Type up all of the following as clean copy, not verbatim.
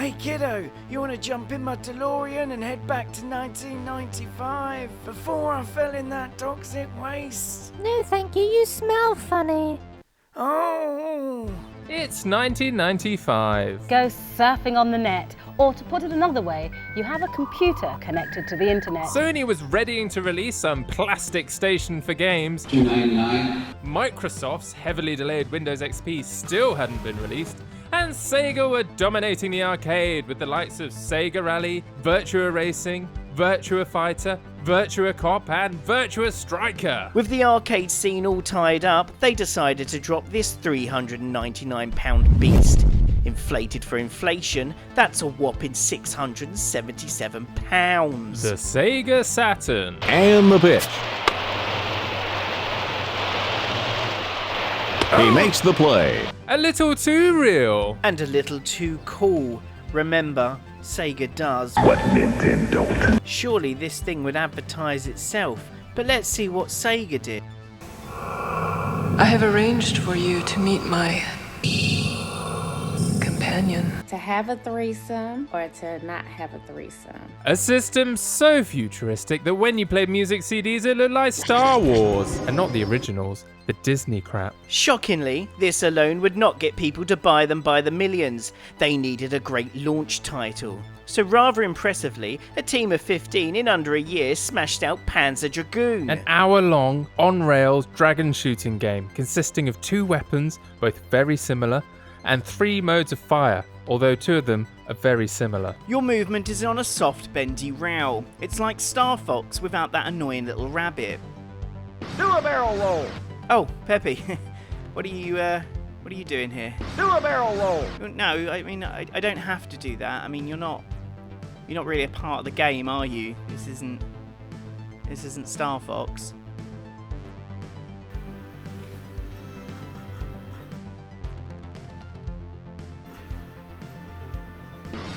Hey kiddo, you want to jump in my DeLorean and head back to 1995 before I fell in that toxic waste? No, thank you. You smell funny. Oh! It's 1995. Go surfing on the net. Or to put it another way, you have a computer connected to the internet. Sony was readying to release some plastic station for games. $2.99. Microsoft's heavily delayed Windows XP still hadn't been released. And Sega were dominating the arcade with the likes of Sega Rally, Virtua Racing, Virtua Fighter, Virtua Cop and Virtua Striker. With the arcade scene all tied up, they decided to drop this £399 beast. Inflated for inflation, that's a whopping £677. The Sega Saturn. And the pitch. He makes the play. A little too real. And a little too cool. Remember, Sega does what Nintendo don't. Surely this thing would advertise itself, but let's see what Sega did. I have arranged for you to meet my companion. To have a threesome or to not have a threesome. A system so futuristic that when you played music CDs it looked like Star Wars. And not the originals, the Disney crap. Shockingly, this alone would not get people to buy them by the millions. They needed a great launch title. So rather impressively, a team of 15 in under a year smashed out Panzer Dragoon. An hour-long, on-rails dragon shooting game consisting of 2 weapons, both very similar, and 3 modes of fire, although 2 of them are very similar. Your movement is on a soft, bendy rail. It's like Star Fox without that annoying little rabbit. Do a barrel roll. Oh, Peppy, what are you doing here? Do a barrel roll. No, I mean, I don't have to do that. I mean, you're not really a part of the game, are you? This isn't Star Fox.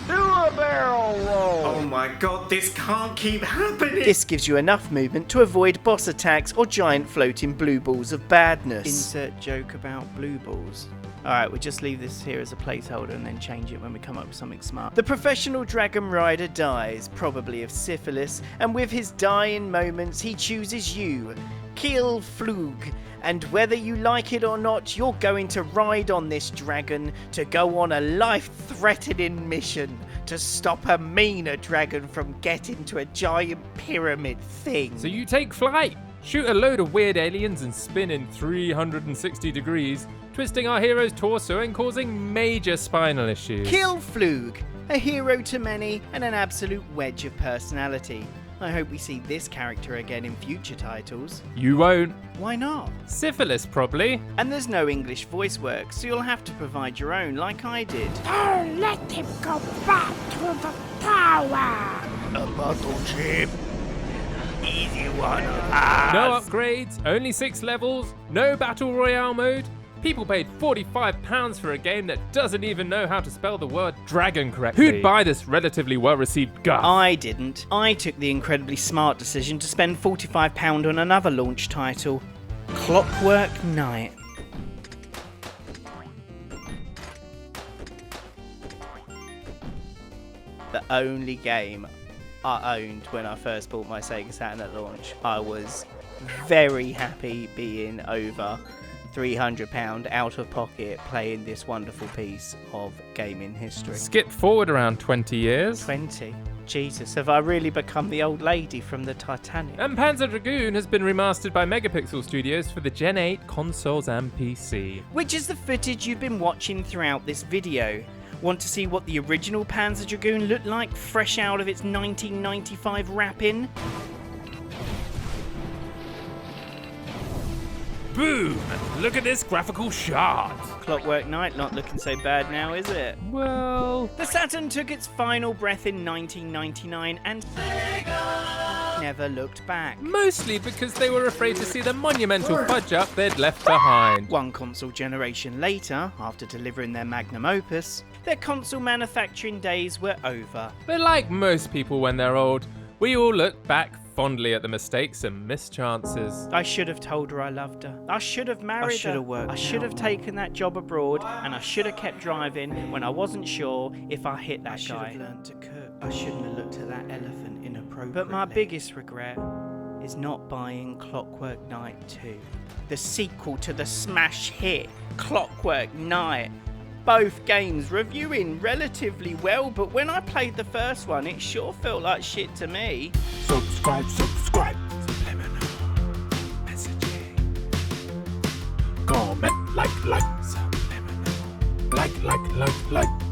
Do a barrel roll. Oh my god, this can't keep happening! This gives you enough movement to avoid boss attacks or giant floating blue balls of badness. Insert joke about blue balls. Alright, we'll just leave this here as a placeholder and then change it when we come up with something smart. The professional dragon rider dies, probably of syphilis, and with his dying moments he chooses you, Kiel Flug. And whether you like it or not, you're going to ride on this dragon to go on a life-threatening mission to stop a meaner dragon from getting to a giant pyramid thing. So you take flight, shoot a load of weird aliens and spin in 360 degrees, twisting our hero's torso and causing major spinal issues. Kiel Flug, a hero to many and an absolute wedge of personality. I hope we see this character again in future titles. You won't. Why not? Syphilis, probably. And there's no English voice work, so you'll have to provide your own, like I did. Don't let him go back to the tower. A bottle chip. Easy one of us. No upgrades, only 6 levels, no battle royale mode. People paid £45 for a game that doesn't even know how to spell the word dragon correctly. Who'd buy this relatively well-received guff? I didn't. I took the incredibly smart decision to spend £45 on another launch title, Clockwork Knight. The only game I owned when I first bought my Sega Saturn at launch. I was very happy being over £300 out of pocket playing this wonderful piece of gaming history. Skip forward around 20 years. 20? Jesus, have I really become the old lady from the Titanic? And Panzer Dragoon has been remastered by Megapixel Studios for the Gen 8 consoles and PC. Which is the footage you've been watching throughout this video. Want to see what the original Panzer Dragoon looked like fresh out of its 1995 wrap-in? Boom! Look at this graphical shard! Clockwork Knight not looking so bad now, is it? Well... The Saturn took its final breath in 1999 and never looked back. Mostly because they were afraid to see the monumental fudge up they'd left behind. One console generation later, after delivering their magnum opus, their console manufacturing days were over. But like most people when they're old, we all look back fondly at the mistakes and mischances. I should have told her I loved her. I should have married her. I should have worked. I should have taken that job abroad, and I should have kept driving when I wasn't sure if I hit that guy. I should have learned to cook. I shouldn't have looked at that elephant inappropriately. But my biggest regret is not buying Clockwork Knight 2, the sequel to the smash hit Clockwork Knight. Both games reviewing relatively well, but when I played the first one, it sure felt like shit to me. Subscribe. Subliminal messaging. Comment, like. Subliminal. Like.